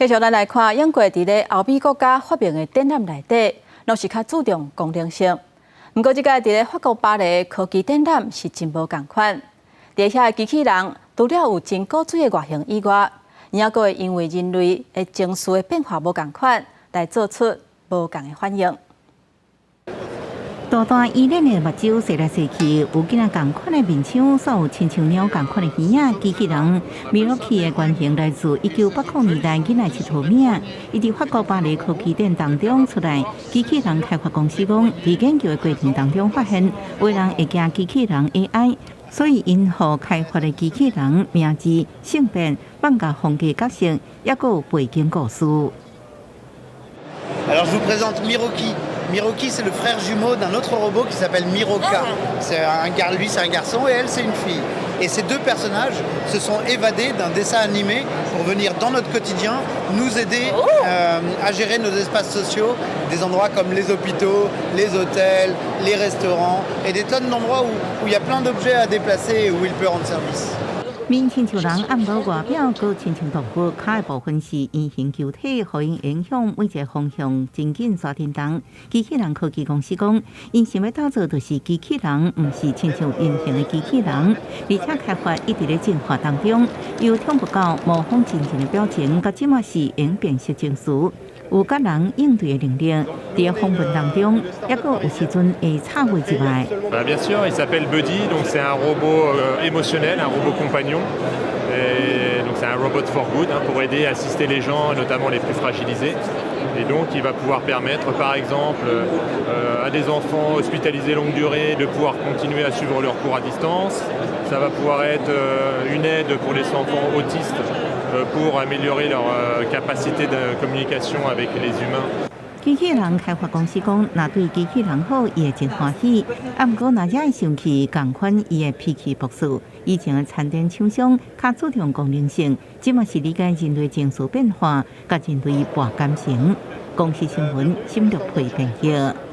继续咱来看，英国伫咧欧美国家发明的展览内底，拢是较注重功能性。不过，即届伫咧法国巴黎科技展览是真无共款。伫遐的机器人除了有真古锥的外形以外，也阁会因为人类的情绪的变化无共款，来做出无共的反应。 大大依恋的目睭射来射去，有囡仔共款的面相，所有亲像鸟共款的耳仔，机器人米洛奇的原型来自1980年代囡仔一套名。伊伫法国巴黎科技展当中出来，机器人开发公司讲，伫研究的过程当中发现，有人会惊机器人 AI， 所以因互开发的机器人名字、性别、放假风格角色，也阁有背景故事。Alors je vous présente Miroki. Miroki, c'est le frère jumeau d'un autre robot qui s'appelle Miroka. Lui, c'est un garçon et elle, c'est une fille. Et ces deux personnages se sont évadés d'un dessin animé pour venir dans notre quotidien nous aider à gérer nos espaces sociaux, des endroits comme les hôpitaux, les hôtels, les restaurants et des tonnes d'endroits où il y a plein d'objets à déplacer et où il peut rendre service. 面亲像人，按无外表，佮亲像动物。脚的部分是圆形球体，互因影响每一个方向真紧刷叮当。机器人科技公司讲，因想要打造就是机器人，毋是亲像人形的机器人，而且开发一直咧进化当中。由听不到模仿真正的表情，到即马是用辨识情绪。 有甲人应对的能力，伫访问当中，也阁有时阵会插话一摆。Bien sûr, il s'appelle Buddy, donc c'est un robot émotionnel, un robot compagnon. Et donc c'est un robot for good pour aider, assister les gens, notamment les plus fragilisés. Et donc il va pouvoir permettre, par exemple, à des enfants hospitalisés longue durée de pouvoir continuer à suivre leurs cours à distance. Ça va pouvoir être une aide pour les enfants autistes. Pour améliorer leur capacité de communication avec les humains. 机器人开发公司讲，若对机器人好，伊会真欢喜。啊，不过若只会生气，共款伊会脾气暴躁。以前的餐点厂商较注重功能性，即嘛是理解人类情绪变化，甲人类博感情。公司新闻深入批评。